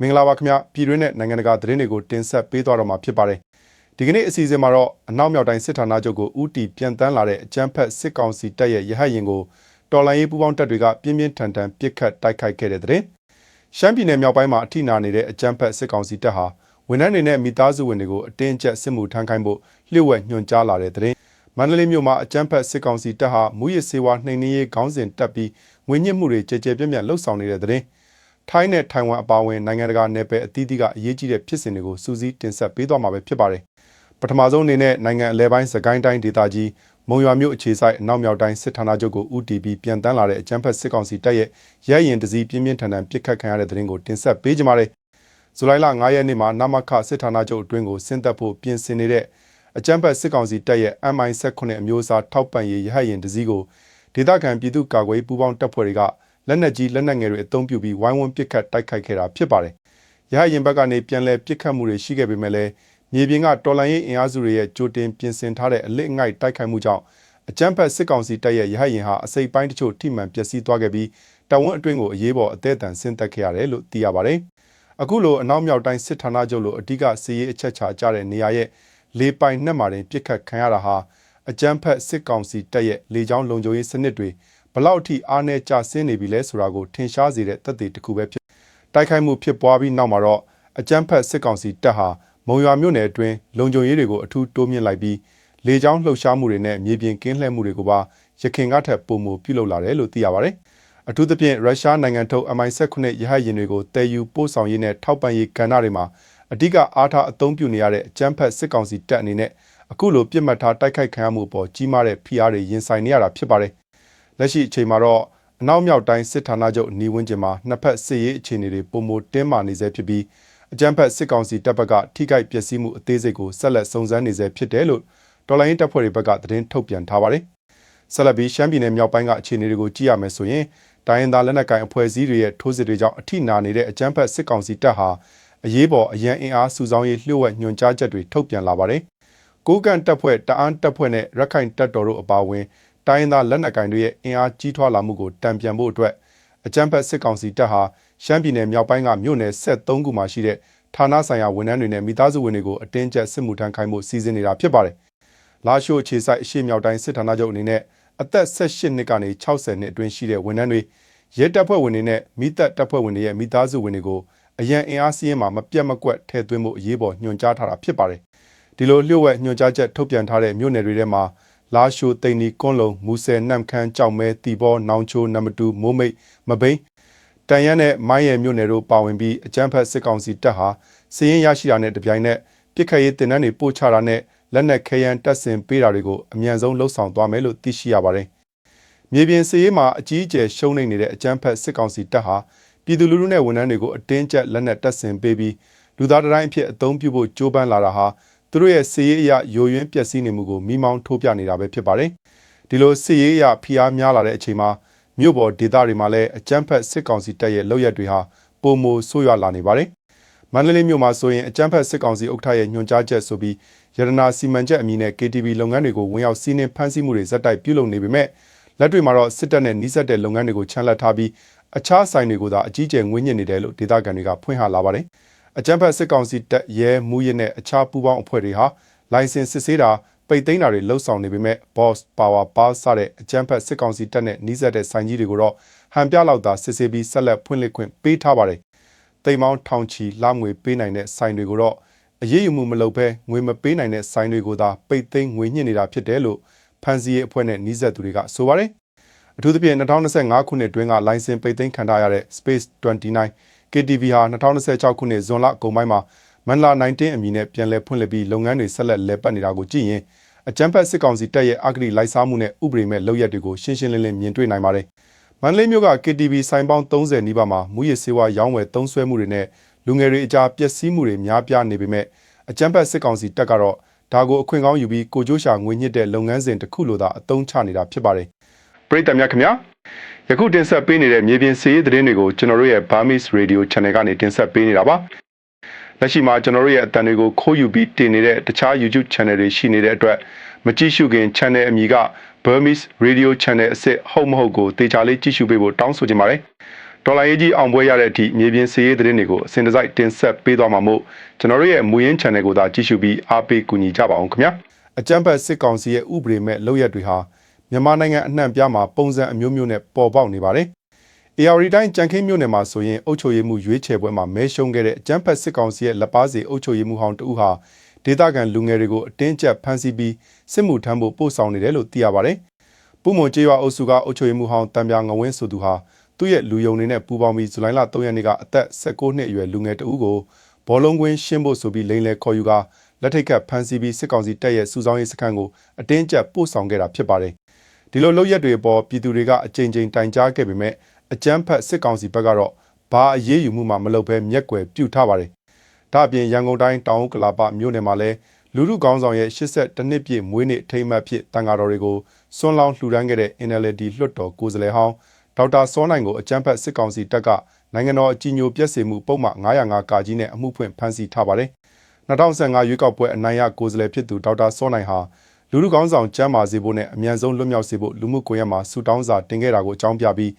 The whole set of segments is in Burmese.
မင်္ဂလာပါခင်ဗျပြည်တွင်းနဲ့နိုင်ငံတကာသတင်းတွေကိုတင်ဆက်ပေးသွားတော့မှာဖြစ်ပါတယ်ဒီကနေ့အစီအစဉ်မှာတော့အနောက်မြောက်တိုင်းစစ်ဌာနချုပ်ကိုဦးတီပြန်တန်းလာတဲ့အကြမ်းဖက်စစ်ကောင်စီတပ်ရဲ့ရဟတ်ရင်ကိုတော်လှန်ရေးပူးပေါင်းတပ်တွေကပြင်းပြင်းထန်ထန်ပစ်ခတ်တိုက်ခိုက်ခဲ့တဲ့တဲ့ရှမ်းပြည်နယ်မြောက်ပိုင်းမှာအထိနာနေတဲ့အကြမ်းဖက်စစ်ကောင်စီတပ်ဟာဝန်ထမ်းတွေနဲ့မိသားစုဝင်တွေကိုအတင်းကျပ်စစ်မှုထမ်းခိုင်းဖို့လျှို့ဝှက်ညွှန်ကြားလာတဲ့တဲ့မန္တလေးမြို့မှာအကြမ်းဖက်စစ်ကောင်စီတပ်ဟာမူရစ်စေဝါနှိမ်နင်းရေးခေါင်းစဉ်တက်ပြီးငွေညှစ်မှုတွေကြဲကြဲပြန့်ပြန့်လှုပ်ဆောင်နေတဲ့တဲ့ထိုင်းနဲ့ထိုင်ဝမ်အပါအဝင်နိုင်ငံတကာနယ်ပယ်အသီးသီးကအရေးကြီးတဲ့ဖြစ်စဉ်တွေကိုစူးစီးတင်ဆက်ပေးသွားမှာပဲဖြစ်ပါတယ်။ပထမဆုံးအနေနဲ့နိုင်ငံအလဲပိုင်းစကိုင်းတိုင်းဒေသကြီးမုံရွာမြို့အခြေစိုက်အနောက်မြောက်တိုင်းစစ်ဌာနချုပ်ကိုဦးတည်ပြီးပြန်တန်းလာတဲ့အကြမ်းဖက်စစ်ကောင်စီတပ်ရဲ့ရဲရင်တစည်းပြင်းပြင်းထန်ထန်ပစ်ခတ်ခံရတဲ့တဲ့ရင်ကိုတင်ဆက်ပေးကြပါမယ်။ဇူလိုင်လ9ရက်နေ့မှာနမခစစ်ဌာနချုပ်အတွင်းကိုဆင်းသက်ဖို့ပြင်ဆင်နေတဲ့အကြမ်းဖက်စစ်ကောင်စီတပ်ရဲ့ MI-19 အမျိုးအစားထောက်ပံ့ရေးရဟတ်ရင်တစည်းကိုဒေသခံပြည်သူ့ကာကွယ်ပူးပေါင်းတပ်ဖွဲ့တွေကလက်နက်ကြီးလက်နက်ငယ်တွေအသုံးပြုပြီးဝိုင်းဝန်းပစ်ခတ်တိုက်ခိုက်ခဲ့တာဖြစ်ပါတယ်။ရဟရင်ဘက်ကနေပြန်လည်ပစ်ခတ်မှုတွေရှိခဲ့ပေမဲ့လည်းမြေပြင်ကတော်လှန်ရေးအင်အားစုတွေရဲ့ကြိုတင်ပြင်ဆင်ထားတဲ့အလစ်အငိုက်တိုက်ခိုက်မှုကြောင့်အကြမ်းဖက်စစ်ကောင်စီတပ်ရဲ့ရဟရင်ဟာအစိပ်ပိုင်းတချို့ထိမှန်ပျက်စီးသွားခဲ့ပြီးတဝန်းအတွင်းကိုအရေးပေါ်အသေးအံဆင်းသက်ခဲ့ရတယ်လို့သိရပါတယ်။အခုလိုအနောက်မြောက်တိုင်းစစ်ဌာနချုပ်လိုအဓိကစီးရေးအချက်ချာကြတဲ့နေရာရဲ့လေပိုင်နှက်မှာတင်ပစ်ခတ်ခံရတာဟာအကြမ်းဖက်စစ်ကောင်စီတပ်ရဲ့လေကြောင်းလုံခြုံရေးစနစ်တွေဘလောက်အထိအားနည်းကျဆင်းနေပြီလဲဆိုတာကိုထင်ရှားစေတဲ့သက်သေတစ်ခုပဲဖြစ်တိုက်ခိုက်မှုဖြစ်ပွားပြီးနောက်မှာတော့အကြမ်းဖက်စစ်ကောင်စီတပ်ဟာမုံရွာမြို့နယ်အတွင်းလုံခြုံရေးတွေကိုအထူးတိုးမြင့်လိုက်ပြီးလေကြောင်းလှုပ်ရှားမှုတွေနဲ့မြေပြင်ကင်းလှည့်မှုတွေကိုပါရခင်ကထက်ပိုမိုပြုလုပ်လာတယ်လို့သိရပါတယ်။အထူးသဖြင့်ရုရှားနိုင်ငံထုတ် MI-19 ရဟတ်ယာဉ်တွေကိုတည်ယူပို့ဆောင်ရေးနဲ့ထောက်ပံ့ရေးကဏ္ဍတွေမှာအဓိကအားထားအသုံးပြုနေရတဲ့အကြမ်းဖက်စစ်ကောင်စီတပ်အနေနဲ့အခုလိုပြစ်မှတ်ထားတိုက်ခိုက်ခံရမှုအပေါ်ကြီးမားတဲ့ဖိအားတွေရင်ဆိုင်နေရတာဖြစ်ပါတယ်။လက်ရှိအချိန်မှာတော့အနောက်မြောက်တိုင်းစစ်ဌာနချုပ်အနီးဝန်းကျင်မှာနှစ်ဖက်စစ်ရေးအခြေအနေတွေပုံမတင်းမာနေဆဲဖြစ်ပြီးအကြမ်းဖက်စစ်ကောင်စီတပ်ဘက်ကထိခိုက်ပျက်စီးမှုအသေးစိတ်ကိုဆက်လက်စုံစမ်းနေဆဲဖြစ်တယ်လို့တော်လှန်ရေးတပ်ဖွဲ့တွေဘက်ကသတင်းထုတ်ပြန်ထားပါတယ်။ဆက်လက်ပြီးရှမ်းပြည်နယ်မြောက်ပိုင်းကအခြေအနေတွေကိုကြည့်ရမယ်ဆိုရင်တိုင်းရင်းသားလက်နက်ကိုင်အဖွဲ့အစည်းတွေရဲ့ထိုးစစ်တွေကြောင့်အထိနာနေတဲ့အကြမ်းဖက်စစ်ကောင်စီတပ်ဟာအရေးပေါ်အရန်အင်အားစုဆောင်းရေးလျှို့ဝှက်ညွှန်ကြားချက်တွေထုတ်ပြန်လာပါတယ်။ကိုးကန့်တပ်ဖွဲ့တအာင်းတပ်ဖွဲ့နဲ့ရခိုင်တပ်တော်တို့အပါအဝင်တိုင်းရင်းသားလက်နက်ကိုင်တွေရဲ့အင်အားကြီးထွားလာမှုကိုတံပြန်ဖို့အတွက်အကြမ်းဖက်စစ်ကောင်စီတပ်ဟာရှမ်းပြည်နယ်မြောက်ပိုင်းကမြို့နယ်73ခုမှာရှိတဲ့ဌာနဆိုင်ရာဝန်ထမ်းတွေနဲ့မိသားစုဝင်တွေကိုအတင်းကျပ်စစ်မှုထမ်းခိုင်းဖို့စီစဉ်နေတာဖြစ်ပါတယ်။လာရှိုးအခြေစိုက်အရှေ့မြောက်တိုင်းစစ်ဌာနချုပ်အနေနဲ့အသက်18နှစ်ကနေ60နှစ်အတွင်းရှိတဲ့ဝန်ထမ်းတွေရဲတပ်ဖွဲ့ဝင်တွေနဲ့မိသက်တပ်ဖွဲ့ဝင်တွေရဲ့မိသားစုဝင်တွေကိုအရန်အင်အားစည်းရင်မှာမပြတ်မကွက်ထည့်သွင်းဖို့အရေးပေါ်ညွှန်ကြားထားတာဖြစ်ပါတယ်။ဒီလိုလျှို့ဝှက်ညွှန်ကြားချက်ထုတ်ပြန်ထားတဲ့မြို့နယ်တွေထဲမှာလာရှိုးတိန်နီကွန်းလုံမူဆယ်နမ်ခမ်းကြောက်မဲတီဘောနောင်ချိုနံပါတ်2မိုးမိတ်မဘိန်းတန်ရန်နဲ့မိုင်းရဲမြို့နယ်တို့ပါဝင်ပြီးအကြမ်းဖက်စစ်ကောင်စီတပ်ဟာစီးရင်ရရှိတာနဲ့တပြိုင်နက်ပြစ်ခတ်ရေးတင်နန်းတွေပို့ချတာနဲ့လက်နက်ခဲယမ်းတပ်ဆင်ပေးတာတွေကိုအမြန်ဆုံးလှုပ်ဆောင်သွားမယ်လို့သိရှိရပါတယ်။မြေပြင်စီးရေးမှာအကြီးအကျယ်ရှုံးနေတဲ့အကြမ်းဖက်စစ်ကောင်စီတပ်ဟာပြည်သူလူထုနဲ့ဝန်ထမ်းတွေကိုအတင်းကျပ်လက်နက်တပ်ဆင်ပေးပြီးလူသားတိုင်းအဖြစ်အသုံးပြုဖို့ကြိုးပမ်းလာတာဟာသူတို့ရဲ့စီးရေးအရယိုယွင်းပျက်စီးနေမှုကိုမိမောင်းထိုးပြနေတာပဲဖြစ်ပါတယ်။ဒီလိုစီးရေးအရဖိအားများလာတဲ့အချိန်မှာမြို့ပေါ်ဒေသတွေမှာလည်းအကြမ်းဖက်စစ်ကောင်စီတပ်ရဲ့လုပ်ရက်တွေဟာပုံမိုဆိုးရွားလာနေပါတယ်။မန္တလေးမြို့မှာဆိုရင်အကြမ်းဖက်စစ်ကောင်စီဥက္ကဋ္ဌရဲ့ညွှန်ကြားချက်ဆိုပြီးရတနာစီမံချက်အမည်နဲ့ KTV လုပ်ငန်းတွေကိုဝင်ရောက်စီးနင်းဖမ်းဆီးမှုတွေဇက်တိုက်ပြုလုပ်နေပေမဲ့လက်တွေ့မှာတော့စစ်တပ်နဲ့နှိစက်တဲ့လုပ်ငန်းတွေကိုချန်လှပ်ထားပြီးအခြားဆိုင်တွေကိုသာအကြီးကျယ်ငွေညှစ်နေတယ်လို့ဒေသခံတွေကဖွင့်ဟလာပါတယ်။အကြမ်းဖက်စစ်ကောင်စီတပ်ရဲမူရစ်နဲ့အခြားပူးပေါင်းအဖွဲ့တွေဟာလိုင်စင်စစ်ဆေးတာပိတ်သိမ်းတာတွေလှုပ်ဆောင်နေပေမဲ့ Boss Power Pass စတဲ့အကြမ်းဖက်စစ်ကောင်စီတပ်နဲ့နှိစက်တဲ့ဆိုင်ကြီးတွေကိုတော့ဟန်ပြလောက်သာစစ်ဆေးပြီးဆက်လက်ဖွင့်လှစ်ခွင့်ပေးထားပါတယ်။တိမ်မောင်းထောင်ချီလငွေပေးနိုင်တဲ့ဆိုင်တွေကိုတော့အရေးယူမှုမလုပ်ဘဲငွေမပေးနိုင်တဲ့ဆိုင်တွေကိုသာပိတ်သိမ်းငွေညှစ်နေတာဖြစ်တယ်လို့ဖန်စီရေးအဖွဲ့နဲ့နှိစက်သူတွေကဆိုပါတယ်။အထူးသဖြင့်2025ခုနှစ်တွင်းကလိုင်စင်ပိတ်သိမ်းခံထားရတဲ့ Space 29 KTV ဟာ2026ခုနှစ်ဇွန်လအကုန်ပိုင်းမှာမန္တလာ19အမည်နဲ့ပြန်လည်ဖွင့်လှစ်ပြီးလုပ်ငန်းတွေဆက်လက်လည်ပတ်နေတာကိုကြည့်ရင်အကြမ်းဖက်စစ်ကောင်စီတပ်ရဲ့အဂတိလိုက်စားမှုနဲ့ဥပဒေမဲ့လုပ်ရက်တွေကိုရှင်းရှင်းလင်းလင်းမြင်တွေ့နိုင်ပါတယ်။မန္တလေးမြို့က KTV ဆိုင်ပေါင်း30နီးပါးမှာမူရစ်ဆေးဝါးရောင်းဝယ်သုံးစွဲမှုတွေနဲ့လူငယ်တွေအကြားပျက်စီးမှုတွေများပြားနေပေမဲ့အကြမ်းဖက်စစ်ကောင်စီတပ်ကတော့ဒါကိုအခွင့်ကောင်းယူပြီးကိုကျိုးရှာငွေညှစ်တဲ့လုပ်ငန်းစဉ်တစ်ခုလိုသာအသုံးချနေတာဖြစ်ပါတယ်။ပရိသတ်များခင်ဗျာယခုတင်ဆက်ပေးနေတဲ့မြေပြင်စီးရေးသတင်းတွေကိုကျွန်တော်တို့ရဲ့ Burmese Radio Channel ကနေတင်ဆက်ပေးနေတာပါ။လက်ရှိမှာကျွန်တော်တို့ရဲ့အသံတွေကိုခိုးယူပြီးတင်နေတဲ့တခြား YouTube Channel တွေရှိနေတဲ့အတွက်မကြည့်ရှုခင် Channel အမည်က Burmese Radio Channel အစစ်ဟုတ်မဟုတ်ကိုသေချာလေးကြည့်ရှုပေးဖို့တောင်းဆိုချင်ပါတယ်။ ဒေါ်လာရေးကြီးအောင်ပွဲရတဲ့အထိမြေပြင်စီးရေးသတင်းတွေကိုအစဉ်တစိုက်တင်ဆက်ပေးသွားမှာမို့ကျွန်တော်တို့ရဲ့မူရင်း channel ကိုသာကြည့်ရှုပြီးအားပေးကူညီကြပါအောင်ခင်ဗျာအကြမ်းဖက်စစ်ကောင်စီရဲ့ဥပဒေမဲ့လုပ်ရက်တွေဟာမြန်မာနိုင်ငံအနှံ့ပြားမှာပုံစံအမျိုးမျိုးနဲ့ပေါ်ပေါက်နေပါတယ်။ AR တိုင်းကြံခင်းမြို့နယ်မှာဆိုရင်အုပ်ချုပ်ရေးမှုရွေးချယ်ပွဲမှာမဲရှုံးခဲ့တဲ့အကြမ်းဖက်စစ်ကောင်စီရဲ့လက်ပါစီအုပ်ချုပ်ရေးမှုဟောင်းတဦးဟာဒေသခံလူငယ်တွေကိုအတင်းကျပ်ဖမ်းဆီးပြီးစစ်မှုထမ်းဖို့ပို့ဆောင်နေတယ်လို့သိရပါတယ်။ပုံမွန်ကျေးရွာအုပ်စုကအုပ်ချုပ်ရေးမှုဟောင်းတံပြာငဝင်းဆိုသူဟာသူ့ရဲ့လူယုံနေနဲ့ပူပေါင်းပြီးဇူလိုင်လ3ရက်နေ့ကအသက်16နှစ်အရွယ်လူငယ်တဦးကိုဘောလုံးကွင်းရှင်းဖို့ဆိုပြီးလိန်လယ်ခေါ်ယူကလက်ထိတ်ကဖမ်းဆီးပြီးစစ်ကောင်စီတပ်ရဲ့စုဆောင်းရေးစခန်းကိုအတင်းကျပ်ပို့ဆောင်ခဲ့တာဖြစ်ပါတယ်။ဒီလိုလုပ်ရက်တွေပေါ်ပြည်သူတွေကအကြိမ်ကြိမ်တိုင်ကြားခဲ့ပေမဲ့အကြမ်းဖက်စစ်ကောင်စီဘက်ကတော့ဘာအရေးယူမှုမှမလုပ်ဘဲမျက်ကွယ်ပြုထားပါတယ်။ဒါအပြင်ရန်ကုန်တိုင်းတောင်ဥက္ကလာပမြို့နယ်မှာလည်းလူထုကောင်းဆောင်ရဲ့82နှစ်ပြည့်မွေးနေ့ထိမ်းမှတ်ဖြစ်တန်ဃာတော်တွေကိုစွန့်လောင်းလှူဒန်းခဲ့တဲ့ NLD လွှတ်တော်ကိုယ်စားလှယ်ဟောင်းဒေါက်တာစောနိုင်ကိုအကြမ်းဖက်စစ်ကောင်စီတပ်ကနိုင်ငံတော်အကြီးအကျယ်ပြည့်စုံမှုပုံမှန်905ကာကြီးနဲ့အမှုဖွင့်ဖမ်းဆီးထားပါတယ်။2015ရွေးကောက်ပွဲအနိုင်ရကိုယ်စားလှယ်ဖြစ်သူဒေါက်တာစောနိုင်ဟာလူထုကောင်းဆောင်ကျမ်းမာစေဖို့နဲ့အမြန်ဆုံးလွတ်မြောက်စေဖို့လူမှုကွန်ရက်မှာဆုတောင်းစာတင်ခဲ့တာကိုအကြောင်းပြပြီး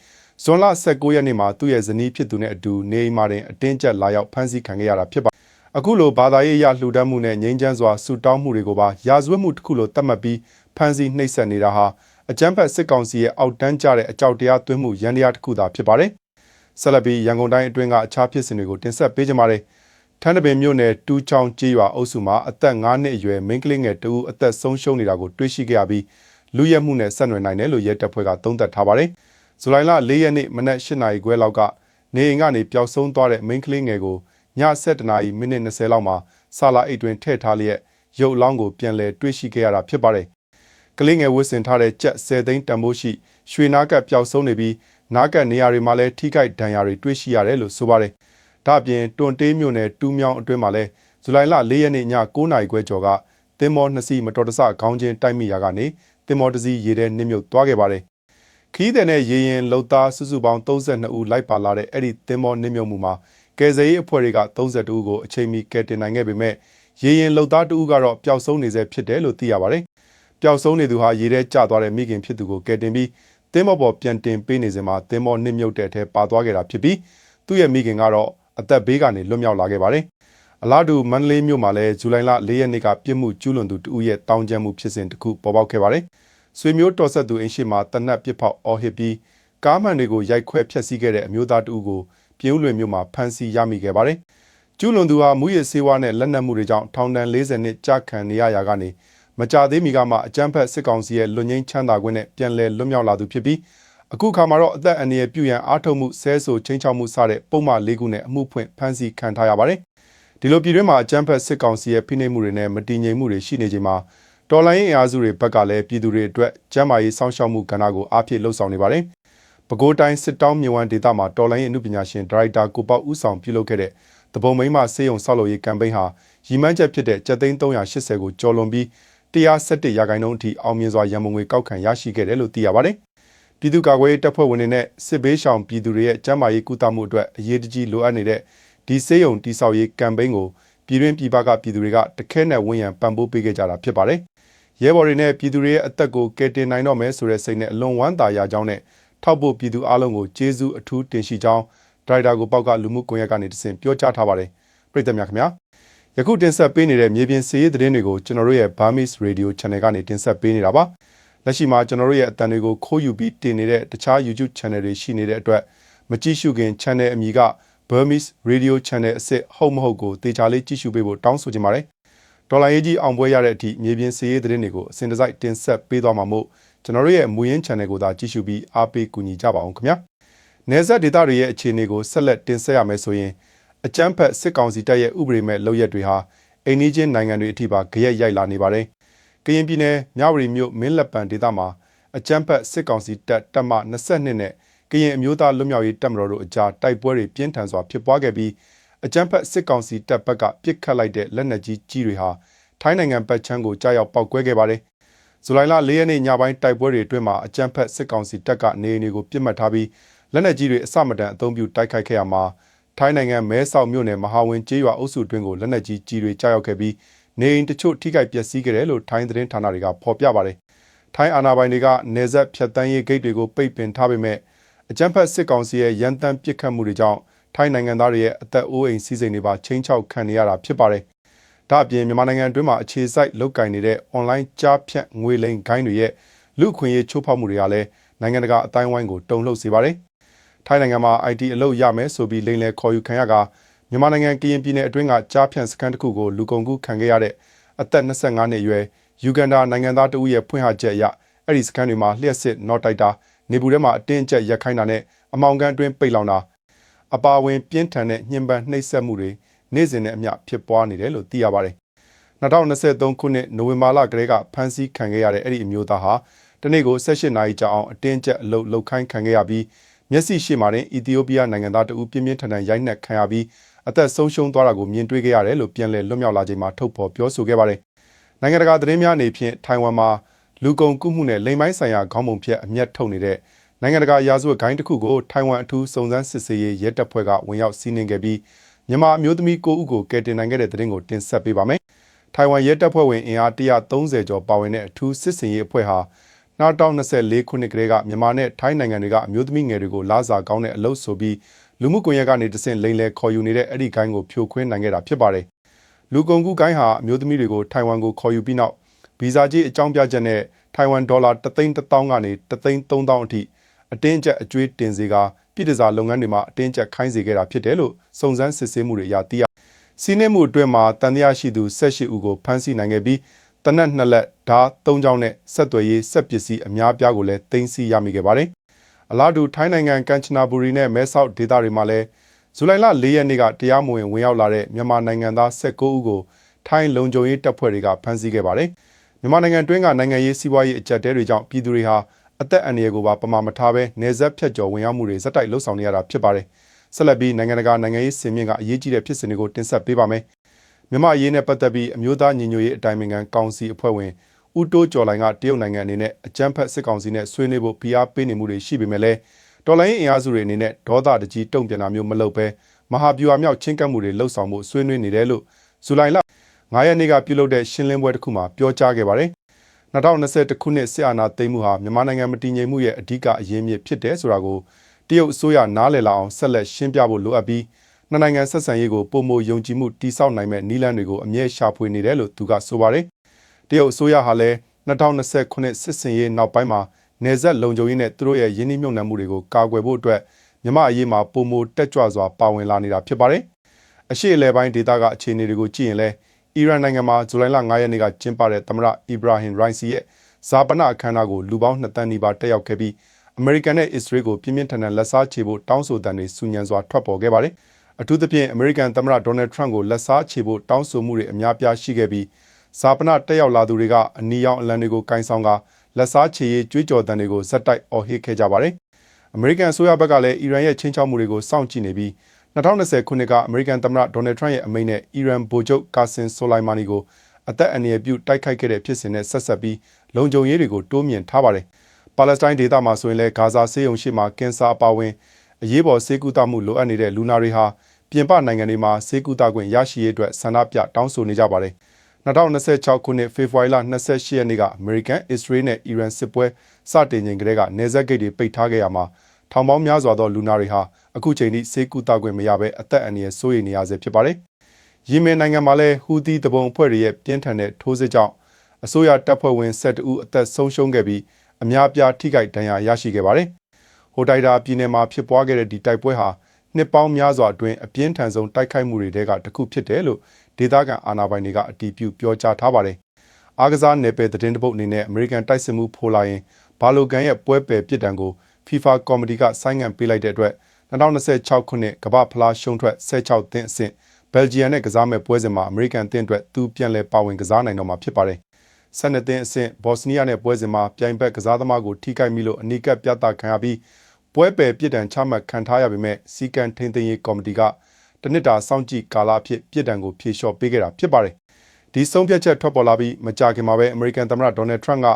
ဇွန်လ19ရက်နေ့မှာသူ့ရဲ့ဇနီးဖြစ်သူနဲ့အတူနေအိမ်မှာတင်အတင်းကျပ်လာရောက်ဖမ်းဆီးခံခဲ့ရတာဖြစ်ပါတယ်။အခုလိုဘာသာရေးအရလှူဒန်းမှုနဲ့ငြိမ်းချမ်းစွာဆုတောင်းမှုတွေကိုပါရာဇဝတ်မှုတစ်ခုလိုသတ်မှတ်ပြီးဖမ်းဆီးနှိပ်စက်နေတာဟာအကြမ်းဖက်စစ်ကောင်စီရဲ့အောက်တန်းကျတဲ့အကြောက်တရားသွင်းမှုရန်တရားတစ်ခုသာဖြစ်ပါတယ်။ဆက်လက်ပြီးရန်ကုန်တိုင်းအတွင်းကအခြားဖြစ်စဉ်တွေကိုတင်ဆက်ပေးကြပါမယ်။ထန်းတပင်မြို့နယ်တူးချောင်းကျေးရွာအုပ်စုမှာအသက်9နှစ်အရွယ်မိန်းကလေးငယ်တဦးအသက်ဆုံးရှုံးနေတာကိုတွေ့ရှိခဲ့ရပြီးလူရဲမှုနဲ့ဆက်နွယ်နိုင်တယ်လို့ရဲတပ်ဖွဲ့ကသုံးသပ်ထားပါတယ်။ဇူလိုင်လ4ရက်နေ့မနက်8နာရီခွဲလောက်ကနေအိမ်ကနေပျောက်ဆုံးသွားတဲ့မိန်းကလေးငယ်ကိုည7:20လောက်မှာဆာလာအိတ်တွင်ထည့်ထားလျက်ရုပ်အလောင်းကိုပြန်လည်တွေ့ရှိခဲ့ရတာဖြစ်ပါတယ်။ကလေးငယ်ဝတ်ဆင်ထားတဲ့ကြက်10သိန်းတန်ဖိုးရှိရွှေနားကပ်ပျောက်ဆုံးနေပြီးနားကပ်နေရာတွေမှာလည်းထိခိုက်ဒဏ်ရာတွေတွေ့ရှိရတယ်လို့ဆိုပါတယ်။ဒါ့အပြင်တွန်တေးမြို့နယ်တူးမြောင်းအတွင်းမှာလည်းဇူလိုင်လ4ရက်နေ့ည9နာရီခွဲကျော်ကသင်္ဘော2စီးမတော်တဆခေါင်းချင်းတိုက်မိရာကနေသင်္ဘောတစ်စီးရေထဲနစ်မြုပ်သွားခဲ့ပါတယ်။ခီးတဲ့နဲ့ရေရင်လှုပ်သားစုစုပေါင်း32ဦးလိုက်ပါလာတဲ့အဲ့ဒီသင်္ဘောနစ်မြုပ်မှုမှာကယ်ဆယ်ရေးအဖွဲ့တွေက32ဦးကိုအချိန်မီကယ်တင်နိုင်ခဲ့ပေမဲ့ရေရင်လှုပ်သား2ဦးကတော့ပျောက်ဆုံးနေဆဲဖြစ်တယ်လို့သိရပါတယ်။ပျောက်ဆုံးနေသူဟာရေထဲကျသွားတဲ့မိခင်ဖြစ်သူကိုကယ်တင်ပြီးသင်္ဘောပေါ်ပြန်တင်ပေးနေစဉ်မှာသင်္ဘောနစ်မြုပ်တဲ့အထဲပါသွားခဲ့တာဖြစ်ပြီးသူ့ရဲ့မိခင်ကတော့အသက်ဘေးကနေလွတ်မြောက်လာခဲ့ပါတယ်။အလားတူမန္တလေးမြို့မှာလည်းဇူလိုင်လ4ရက်နေ့ကပြစ်မှုကျူးလွန်သူတဦးရဲ့တောင်းကျမ်းမှုဖြစ်စဉ်တစ်ခုပေါ်ပေါက်ခဲ့ပါတယ်။ဆွေမျိုးတော်ဆက်သူအင်ရှိမှာတနက်ပစ်ဖောက်အော်ဟစ်ပြီးကားမှန်တွေကိုရိုက်ခွဲဖျက်ဆီးခဲ့တဲ့အမျိုးသားတဦးကိုပြည်ဦးလွင်မြို့မှာဖမ်းဆီးရမိခဲ့ပါတယ်။ကျူးလွန်သူဟာမူရစ်ဆေးဝါးနဲ့လက်နက်မှုတွေကြောင့်ထောင်ဒဏ်40နှစ်ကြာခံနေရရာကနေမကြသေးမီကမှအကြမ်းဖက်စစ်ကောင်စီရဲ့လွတ်ငင်းချမ်းသာခွင့်နဲ့ပြန်လည်လွတ်မြောက်လာသူဖြစ်ပြီးအခုခါမှာတော့အသက်အန္တရာယ်ပြုရန်အားထုတ်မှုဆဲဆိုချင်းချောက်မှုစတဲ့ပုံမှန်၄ခုနဲ့အမှုဖွင့်ဖမ်းဆီးခံထားရပါတယ်။ဒီလိုပြည်တွင်းမှာအကြမ်းဖက်စစ်ကောင်စီရဲ့ဖိနှိပ်မှုတွေနဲ့မတည်ငြိမ်မှုတွေရှိနေချိန်မှာတော်လိုင်းအင်အားစုတွေဘက်ကလည်းပြည်သူတွေအတွက်ကျန်းမာရေးစောင့်ရှောက်မှုကဏ္ဍကိုအားဖြည့်လှုပ်ဆောင်နေပါတယ်။ပဲခူးတိုင်းစစ်တောင်းမြဝန်းဒေသမှာတော်လိုင်းရဲ့အမှုပညာရှင်ဒါရိုက်တာကိုပေါဦးဆောင်ပြုလုပ်ခဲ့တဲ့တပုံမိန်းမစေယုံဆောက်လုပ်ရေးကမ်ပိန်းဟာရည်မှန်းချက်ဖြစ်တဲ့ကျပ်သိန်း380ကိုကျော်လွန်ပြီး117ရာခိုင်နှုန်းအထိအောင်မြင်စွာရန်ပုံငွေကောက်ခံရရှိခဲ့တယ်လို့သိရပါတယ်။ပြည်သူ့ကာကွယ်ရေးတပ်ဖွဲ့ဝင်တွေနဲ့စစ်ဘေးရှောင်ပြည်သူတွေရဲ့ကျန်းမာရေးကုသမှုအတွက်အရေးတကြီးလိုအပ်နေတဲ့ဒီစေယုံတိဆောက်ရေးကမ်ပိန်းကိုပြည်တွင်းပြည်ပကပြည်သူတွေကတခဲနဲ့ဝန်းရံပံ့ပိုးပေးခဲ့ကြတာဖြစ်ပါတယ်။ရဲဘော်တွေနဲ့ပြည်သူတွေရဲ့အသက်ကိုကယ်တင်နိုင်တော့မယ်ဆိုတဲ့စိတ်နဲ့အလွန်ဝမ်းသာရကြောင်းနဲ့ထောက်ပို့ပြည်သူအလုံးကိုကျေးဇူးအထူးတင်ရှိကြောင်းဒါရိုက်တာကိုပေါက်ကလူမှုကွန်ရက်ကနေတဆင့်ပြောကြားထားပါတယ်။ပရိသတ်များခင်ဗျာယခုတင်ဆက်ပေးနေတဲ့မြေပြင်စီးရေးသတင်းတွေကိုကျွန်တော်တို့ရဲ့ Burmese Radio Channel ကနေတင်ဆက်ပေးနေတာပါ။လက်ရှိမှာကျွန်တော်တို့ရဲ့အသံတွေကိုခိုးယူပြီးတင်နေတဲ့တခြား YouTube Channel တွေရှိနေတဲ့အတွက်မကြည့်ရှုခင် Channel အမည်က Burmese Radio Channel အစ်စ်ဟုတ်မဟုတ်ကိုတေချာလေးကြည့်ရှုပေးဖို့တောင်းဆိုချင်ပါတယ်။ဒေါ်လာရေးကြီးအောင်ပွဲရတဲ့အထိမြေပြင်စီးရေးသတင်းတွေကိုအစဉ်တစိုက်တင်ဆက်ပေးသွားမှာမို့ကျွန်တော်တို့ရဲ့မူရင်း Channel ကိုသာကြည့်ရှုပြီးအားပေးကူညီကြပါအောင်ခင်ဗျာ။နယ်စပ်ဒေသတွေရဲ့အခြေအနေကိုဆက်လက်တင်ဆက်ရမယ်ဆိုရင်အကြမ်းဖက်စစ်ကောင်စီတပ်ရဲ့ဥပဒေမဲ့လုပ်ရက်တွေဟာအိန္ဒိချင်းနိုင်ငံတွေအထိပါကြရက်ရိုက်လာနေပါတယ်။ကရင်ပြည်နယ်မြဝတီမြို့မင်းလက်ပံဒေသမှာအကြမ်းဖက်စစ်ကောင်စီတပ်မ22နဲ့ကရင်အမျိုးသားလွတ်မြောက်ရေးတပ်မတော်တို့အကြားတိုက်ပွဲတွေပြင်းထန်စွာဖြစ်ပွားခဲ့ပြီးအကြမ်းဖက်စစ်ကောင်စီတပ်ဘက်ကပစ်ခတ်လိုက်တဲ့လက်နက်ကြီးကြီးတွေဟာထိုင်းနိုင်ငံပတ်ချမ်းကိုကြားရောက်ပောက်ကွဲခဲ့ပါတယ်။ဇူလိုင်လ4ရက်နေ့ညပိုင်းတိုက်ပွဲတွေအတွင်းမှာအကြမ်းဖက်စစ်ကောင်စီတပ်ကနေအိမ်တွေကိုပြစ်မှတ်ထားပြီးလက်နက်ကြီးတွေအစမတန်အသုံးပြုတိုက်ခိုက်ခဲ့ရမှာထိုင်းနိုင်ငံမဲဆောက်မြို့နယ်မဟာဝင်ကျေးရွာအုပ်စုတွင်ကိုလက်နက်ကြီးကြီးတွေကြားရောက်ခဲ့ပြီးနေအိမ်တချို့ထိခိုက်ပျက်စီးခဲ့တယ်လို့ထိုင်းသတင်းဌာနတွေကဖော်ပြပါတယ်။ထိုင်းအာဏာပိုင်တွေကနေဆက်ဖြတ်တန်းရေးဂိတ်တွေကိုပိတ်ပင်ထားပေမဲ့ အကြမ်းဖက်စစ်ကောင်စီရဲ့ရန်တမ်းပစ်ခတ်မှုတွေကြောင့်ထိုင်းနိုင်ငံသားတွေရဲ့အသက်အိုးအိမ်စီးစိမ်တွေပါချိန်ချောက်ခံနေရတာဖြစ်ပါတယ်။ဒါအပြင်မြန်မာနိုင်ငံအတွင်းမှာအခြေစိုက်လုပ်ကင်နေတဲ့ online ကြားဖြတ်ငွေလိမ်ဂိုင်းတွေရဲ့လူအခွင့်အရေးချိုးဖောက်မှုတွေကလည်းနိုင်ငံတကာအတိုင်းအဝိုင်းကိုတုန်လှုပ်စေပါတယ်။ထိုင်းနိုင်ငံမှာ IT အလုပ်ရမယ်ဆိုပြီးလိမ်လည်ခေါ်ယူခံရကမြန်မာနိုင်ငံကရင်ပြည်နယ်အတွင်းကကြားဖြတ်စခန်းတစ်ခုကိုလူကုန်ကူးခံခဲ့ရတဲ့အသက်25နှစ်အရွယ်ယူဂန်ဒါနိုင်ငံသားတဦးရဲ့ဖွင့်ဟချက်အရအဲ့ဒီစခန်းတွေမှာလျှက်စစ်နော်တိုက်တာနေပူထဲမှာအတင်းအကျပ်ရက်ခိုင်းတာနဲ့အမောင်ကန်အတွင်းပိတ်လောင်တာအပါအဝင်ပြင်းထန်တဲ့ညှဉ်းပန်းနှိပ်စက်မှုတွေနေ့စဉ်နဲ့အမျှဖြစ်ပွားနေတယ်လို့သိရပါတယ်။2023ခုနှစ်နိုဝင်ဘာလကတည်းကဖမ်းဆီးခံခဲ့ရတဲ့အဲ့ဒီအမျိုးသားဟာတနေ့ကို18နာရီကြာအောင်အတင်းအကျပ်အလုပ်ခိုင်းခံခဲ့ရပြီးမျက်စိရှိမှတင်အီသီယိုးပီးယားနိုင်ငံသားတဦးပြင်းပြင်းထန်ထန်ရိုက်နှက်ခံရပြီးအသက်ဆုံးရှုံးသွားတာကိုမြင်တွေ့ခဲ့ရတယ်လို့ပြန်လည်လွတ်မြောက်လာချိန်မှာထုတ်ဖော်ပြောဆိုခဲ့ပါတယ်။နိုင်ငံတကာသတင်းများအနေဖြင့်ထိုင်ဝမ်မှာလူကုန်ကူးမှုနဲ့လိမ်ပိုင်းဆိုင်ရာခေါင်းပုံဖြတ်အမျက်ထုတ်နေတဲ့နိုင်ငံတကာရာဇဝတ်ဂိုင်းတစ်ခုကိုထိုင်ဝမ်အထူးစုံစမ်းစစ်ဆေးရေးရဲတပ်ဖွဲ့ကဝင်ရောက်စီးနင်းခဲ့ပြီးမြန်မာအမျိုးသမီး9ဦးကိုကယ်တင်နိုင်ခဲ့တဲ့သတင်းကိုတင်ဆက်ပေးပါမယ်။ထိုင်ဝမ်ရဲတပ်ဖွဲ့ဝင်အင်အား130ကျော်ပါဝင်တဲ့အထူးစစ်စင်ရေးအဖွဲ့ဟာ2024ခုနှစ်ကတည်းကမြန်မာနဲ့ထိုင်းနိုင်ငံတွေကအမျိုးသမီးငယ်တွေကိုလာစာကောင်းတဲ့အလုပ်ဆိုပြီးလူမှုကွန်ရက်ကနေတဆင့်လိမ်လည်ခေါ်ယူနေတဲ့အဲ့ဒီဂိုင်းကိုဖြိုခွင်းနိုင်ခဲ့တာဖြစ်ပါတယ်။လူကုန်ကူးဂိုင်းဟာအမျိုးသမီးတွေကိုထိုင်ဝမ်ကိုခေါ်ယူပြီးနောက်ဗီဇာကြီးအကြောင်းပြချက်နဲ့ထိုင်ဝမ်ဒေါ်လာ3,100,000ကနေ3,300,000အထိအတင်းအကျပ်အကျွေးတင်စေကပြည်ထစာလုပ်ငန်းတွေမှာအတင်းအကျပ်ခိုင်းစေခဲ့တာဖြစ်တယ်လို့စုံစမ်းစစ်ဆေးမှုတွေအရသိရ။စီးနှင်းမှုအတွင်းမှာတန်တရားရှိသူ18ဦးကိုဖမ်းဆီးနိုင်ခဲ့ပြီးတနက်2လက်ဓာတ်3ချောင်းနဲ့ဆက်သွယ်ရေးဆက်ပစ္စည်းအများပြားကိုလည်းသိမ်းဆည်းရမိခဲ့ပါတယ်။အလားတူထိုင်းနိုင်ငံကန်ချနာဘူရီနဲ့မဲဆောက်ဒေသတွေမှာလည်းဇူလိုင်လ4ရက်နေ့ကတရားမဝင်ဝင်ရောက်လာတဲ့မြန်မာနိုင်ငံသား19ဦးကိုထိုင်းလုံခြုံရေးတပ်ဖွဲ့တွေကဖမ်းဆီးခဲ့ပါတယ်။မြန်မာနိုင်ငံတွင်းကနိုင်ငံရေးစီးပွားရေးအကျပ်တဲတွေကြောင့်ပြည်သူတွေဟာအသက်အန္တရာယ်ကိုပါပမာမထားဘဲနေဆက်ဖြတ်ကျော်ဝင်ရောက်မှုတွေဇက်တိုက်လှုပ်ဆောင်နေရတာဖြစ်ပါတယ်။ဆက်လက်ပြီးနိုင်ငံတကာနိုင်ငံရေးစင်မြင့်ကအရေးကြီးတဲ့ဖြစ်စဉ်တွေကိုတင်ဆက်ပေးပါမယ်။မြန်မာအရေးနဲ့ပတ်သက်ပြီးအမျိုးသားညီညွတ်ရေးအတိုင်းအမြံကောင်စီအဖွဲ့ဝင်ဦးတိုးကျော်လိုင်ကတရုတ်နိုင်ငံအနေနဲ့အကြမ်းဖက်စစ်ကောင်စီနဲ့ဆွေးနွေးဖို့ဖိအားပေးနေမှုတွေရှိပေမဲ့လည်းတော်လိုင်းအင်အားစုတွေအနေနဲ့ဒေါသတကြီးတုံ့ပြန်တာမျိုးမလုပ်ဘဲမဟာဗျူဟာမြောက်ချင်းကပ်မှုတွေလှုပ်ဆောင်မှုဆွေးနွေးနေတယ်လို့ဇူလိုင်လ9ရက်နေ့ကပြုလုပ်တဲ့ရှင်းလင်းပွဲတစ်ခုမှာပြောကြားခဲ့ပါတယ်။2021ခုနှစ်စစ်အာဏာသိမ်းမှုဟာမြန်မာနိုင်ငံမတည်ငြိမ်မှုရဲ့အဓိကအရင်းမြစ်ဖြစ်တယ်ဆိုတာကိုတရုတ်အစိုးရနားလည်လာအောင်ဆက်လက်ရှင်းပြဖို့လိုအပ်ပြီးနှစ်နိုင်ငံဆက်ဆံရေးကိုပုံမယုံကြည်မှုတည်ဆောက်နိုင်မဲ့နည်းလမ်းတွေကိုအမြဲရှာဖွေနေတယ်လို့သူကဆိုပါတယ်။တရုတ်အစိုးရဟာလည်း2020ခုနှစ်စစ်စင်ရေးနောက်ပိုင်းမှာနေဆက်လုံခြုံရေးနဲ့သူတို့ရဲ့ယင်းနှိမ့်မြုံနှံမှုတွေကိုကာကွယ်ဖို့အတွက်မြန်မာအရေးမှာပုံမတက်ကြွစွာပါဝင်လာနေတာဖြစ်ပါတယ်။အရှေ့အလယ်ပိုင်းဒေသကအခြေအနေတွေကိုကြည့်ရင်လည်းအီရန်နိုင်ငံမှာဇူလိုင်လ9ရက်နေ့ကကျင်းပတဲ့သမ္မတအီဘရာဟင်ရိုင်စီရဲ့ဇာပနအခမ်းအနားကိုလူပေါင်း2တန်းနီးပါးတက်ရောက်ခဲ့ပြီးအမေရိကန်နဲ့အစ္စရေးကိုပြင်းပြင်းထန်ထန်လက်စားချေဖို့တောင်းဆိုတဲ့တွေစူညံစွာထွက်ပေါ်ခဲ့ပါတယ်။အထူးသဖြင့်အမေရိကန်သမ္မတဒေါ်နယ်ထရန့်ကိုလက်စားချေဖို့တောင်းဆိုမှုတွေအများပြားရှိခဲ့ပြီးဇာပနတက်ရောက်လာသူတွေကအနီရောင်အလံတွေကိုကင်ဆောင်ကလက်စားချေရေးကြွေးကြော်တဲ့တွေကိုဇက်တိုက်အော်ဟစ်ခဲ့ကြပါတယ်။အမေရိကန်အစိုးရဘက်ကလည်းအီရန်ရဲ့ချင်းချောက်မှုတွေကိုစောင့်ကြည့်နေပြီး2020ခုနှစ်ကအမေရိကန်သမ္မတဒေါ်နယ်ထရန့်ရဲ့အမိန့်နဲ့အီရန်ဗိုလ်ချုပ်ကာဆင်ဆိုလိုင်မာနီကိုအသက်အန္တရာယ်ပြုတိုက်ခိုက်ခဲ့တဲ့ဖြစ်စဉ်နဲ့ဆက်ဆက်ပြီးလုံခြုံရေးတွေကိုတိုးမြှင့်ထားပါတယ်။ပါလက်စတိုင်းဒေသမှာဆိုရင်လည်းဂါဇာဆေးရုံရှိမှာကင်ဆာအပါအဝင်အရေးပေါ်ဆေးကုသမှုလိုအပ်နေတဲ့လူနာတွေဟာပြင်ပနိုင်ငံတွေမှာဆေးကုသခွင့်ရရှိရေးအတွက်ဆန္ဒပြတောင်းဆိုနေကြပါတယ်။2026ခုနှစ်ဖေဖော်ဝါရီလ28ရက်နေ့ကအမေရိကန်၊အစ္စရေးနဲ့အီရန်စစ်ပွဲစတင်ချိန်ကတည်းကနေဆက်ဂိတ်တွေပိတ်ထားခဲ့ရမှာထောင်ပေါင်းများစွာသောလူနာတွေဟာအခုချိန်ထိဆေးကုသခွင့်မရဘဲအသက်အန္တရာယ်စိုးရိမ်နေရဆဲဖြစ်ပါတယ်။ယီမင်နိုင်ငံမှာလည်းဟူသီတဘုံအဖွဲ့တွေရဲ့ပြင်းထန်တဲ့ထိုးစစ်ကြောင့်အစိုးရတပ်ဖွဲ့ဝင်12ဦးအသက်ဆုံးရှုံးခဲ့ပြီးအများပြားထိခိုက်ဒဏ်ရာရရှိခဲ့ပါတယ်။ဟိုတိုက်တာပြည်နယ်မှာဖြစ်ပွားခဲ့တဲ့ဒီတိုက်ပွဲဟာနှစ်ပေါင်းများစွာအတွင်းအပြင်းထန်ဆုံးတိုက်ခိုက်မှုတွေထဲကတစ်ခုဖြစ်တယ်လို့ဒေသခံအာဏာပိုင်တွေကအတည်ပြုပြောကြားထားပါတယ်။အားကစားနယ်ပယ်သတင်းတပုတ်အနေနဲ့အမေရိကန်တိုက်စစ်မှုဖိုလာရင်ဘာလိုကန်ရဲ့ပွဲပယ်ပြစ်ဒဏ်ကို FIFA ကော်မတီကဆိုင်းငံ့ပေးလိုက်တဲ့အတွက်2026ခုနှစ်ကမ္ဘာဖလားရှုံးထွက်16သင်းအဆင့်ဘယ်လ်ဂျီယံနဲ့ကစားမဲ့ပွဲစဉ်မှာအမေရိကန်အသင်းအတွက်သူပြန်လည်ပါဝင်ကစားနိုင်တော့မှာဖြစ်ပါတယ်။12သင်းအဆင့်ဘော့စနီးယားနဲ့ပွဲစဉ်မှာပြိုင်ဘက်ကစားသမားကိုထိခိုက်မိလို့အနီးကပ်ပြသခံရပြီးပွဲပယ်ပြစ်ဒဏ်ချမှတ်ခံထားရပေမဲ့စီကန်ထိန်သိမ်းရေးကော်မတီကတနစ်တာစောင့်ကြည့်ကာလအဖြစ်ပြစ်ဒဏ်ကိုဖြေလျှော့ပေးခဲ့တာဖြစ်ပါတယ်။ဒီဆုံးဖြတ်ချက်ထွက်ပေါ်လာပြီးမကြာခင်မှာပဲအမေရိကန်သမ္မတဒေါ်နယ်ထရန့်က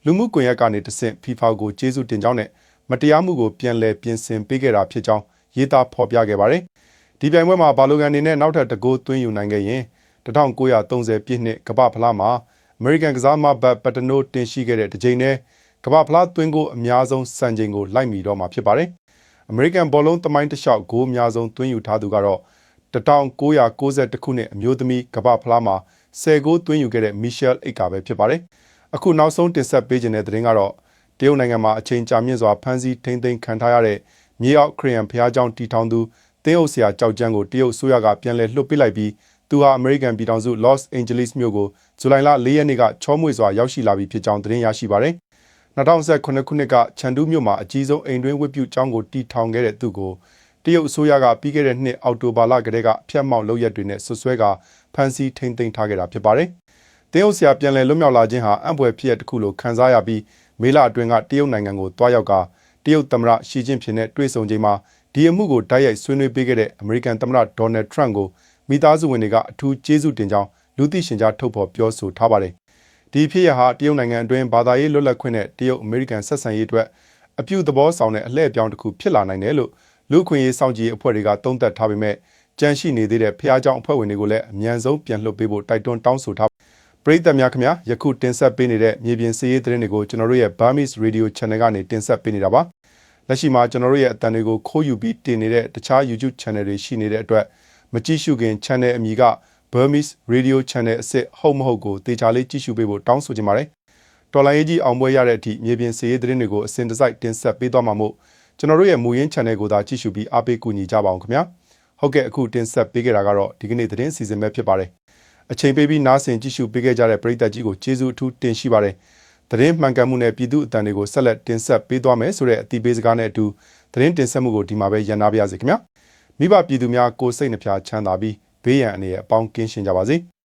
လူမှုကွန်ရက်ကနေတဆင့် FIFA ကိုကျေးဇူးတင်ကြောင်းနဲ့မတရားမှုကိုပြန်လည်ပြင်ဆင်ပေးခဲ့တာဖြစ်ကြောင်းရေးသားဖော်ပြခဲ့ပါတယ်။ဒီပြိုင်ပွဲမှာဘာလိုကန်နေနဲ့နောက်ထပ်တကိုးသွင်းယူနိုင်ခဲ့ရင်1930ပြည့်နှစ်ကမ္ဘာဖလားမှာအမေရိကန်ကစားသမားဘတ်ပတနိုးတင်ရှိခဲ့တဲ့တစ်ချိန်နဲ့ကမ္ဘာဖလားသွင်းကိုအများဆုံးစံချိန်ကိုလိုက်မီတော့မှာဖြစ်ပါတယ် အမေရိကန်ဘောလုံးသမိုင်းတစ်လျှောက်ဂိုးအများဆုံးသွင်းယူထားသူကတော့1992ခုနှစ်အမျိုးသမီးကမ္ဘာဖလားမှာ10ဂိုးသွင်းယူခဲ့တဲ့မီရှယ်အိတ်ကာပဲဖြစ်ပါတယ်။အခုနောက်ဆုံးတင်ဆက်ပေးခြင်းတဲ့သတင်းကတော့တရုတ်နိုင်ငံမှာအချိန်ကြာမြင့်စွာဖမ်းဆီးထိန်းသိမ်းခံထားရတဲ့မြေအောက်ခရီးယန်ဘုရားကျောင်းတည်ထောင်သူသင်းအုပ်ဆရာကြောက်ကျန်းကိုတရုတ်အစိုးရကပြန်လည်လွှတ်ပေးလိုက်ပြီးသူဟာအမေရိကန်ပြည်ထောင်စု Los Angeles မြို့ကိုဇူလိုင်လ4ရက်နေ့ကချောမွေ့စွာရောက်ရှိလာပြီဖြစ်ကြောင်းသတင်းရရှိပါတယ်။2019ခုနှစ်ကချန်ဒူးမြို့မှာအကြီးဆုံးအိမ်တွင်းဝတ်ပြုကျောင်းကိုတည်ထောင်ခဲ့တဲ့သူကိုတရုတ်အစိုးရကပြီးခဲ့တဲ့နှစ်အောက်တိုဘာလကတည်းကဖျက်မှောက်လုပ်ရက်တွေနဲ့ဆွဆွဲကဖမ်းဆီးထိန်းသိမ်းထားခဲ့တာဖြစ်ပါတယ်။တင်းအုပ်ဆရာပြန်လည်လွတ်မြောက်လာခြင်းဟာအံ့ဖွယ်ဖြစ်ရတစ်ခုလိုခံစားရပြီးမေလအတွင်းကတရုတ်နိုင်ငံကိုတွားရောက်ကတရုတ်သမ္မတရှီကျင့်ဖျင်နဲ့တွေ့ဆုံချိန်မှာဒီအမှုကိုတိုက်ရိုက်ဆွေးနွေးပေးခဲ့တဲ့အမေရိကန်သမ္မတဒေါ်နယ်ထရန့်ကိုမိသားစုဝင်တွေကအထူးကျေးဇူးတင်ကြောင်းလူသိရှင်ကြားထုတ်ဖော်ပြောဆိုထားပါတယ်။ဒီဖြစ်ရဟာတရုတ်နိုင်ငံအတွင်းဘာသာရေးလွတ်လပ်ခွင့်နဲ့တရုတ်အမေရိကန်ဆက်ဆံရေးအတွက်အပြုသဘောဆောင်တဲ့အလှည့်အပြောင်းတစ်ခုဖြစ်လာနိုင်တယ်လို့လူ့ခွင့်ရေးစောင့်ကြည့်အဖွဲ့တွေကသုံးသပ်ထားပေမဲ့ကြန့်ရှိနေသေးတဲ့ဖျားကြောင်အဖွဲ့ဝင်တွေကိုလည်းအမြန်ဆုံးပြန်လွှတ်ပေးဖို့တိုက်တွန်းတောင်းဆိုထားပရိသတ်များခင်ဗျာယခုတင်ဆက်ပေးနေတဲ့မြေပြင်စစ်ရေးသတင်းတွေကိုကျွန်တော်တို့ရဲ့ Burmese Radio Channel ကနေတင်ဆက်ပေးနေတာပါလက်ရှိမှာကျွန်တော်တို့ရဲ့အသံတွေကိုခိုးယူပြီးတင်နေတဲ့တခြား YouTube Channel တွေရှိနေတဲ့အတွက်မကြည့်ရှုခင် Channel အမည်က Burmese Radio Channel အစစ်ဟုတ်မဟုတ်ကိုတေချာလေးကြည့်ရှုပေးဖို့တောင်းဆိုချင်ပါတယ်တော်လိုင်းရေးကြီးအောင်ပွဲရတဲ့အထိမြေပြင်စစ်ရေးသတင်းတွေကိုအစဉ်တစိုက်တင်ဆက်ပေးသွားမှာမို့ကျွန်တော်တို့ရဲ့မူရင်း channel ကိုသာကြည့်ရှုပြီးအားပေးကူညီကြပါအောင်ခင်ဗျာဟုတ်ကဲ့အခုတင်ဆက်ပေးခဲ့တာကတော့ဒီကနေ့သတင်းစီစဉ်ပဲဖြစ်ပါတယ်အချိန်ပေးပြီးနားဆင်ကြည့်ရှုပေးခဲ့ကြတဲ့ပရိသတ်ကြီးကိုကျေးဇူးအထူးတင်ရှိပါတယ်သတင်းမှန်ကန်မှုနဲ့ပြည်သူအသံတွေကိုဆက်လက်တင်ဆက်ပေးသွားမယ်ဆိုတဲ့အတည်ပေးစကားနဲ့အတူသတင်းတင်ဆက်မှုကိုဒီမှာပဲရန်နာပါရစေခင်ဗျာမိဘပြည်သူများကိုစိတ်နှဖျားချမ်းသာပြီးဘေးရန်အနေနဲ့အပေါင်းကင်းရှင်းကြပါစေ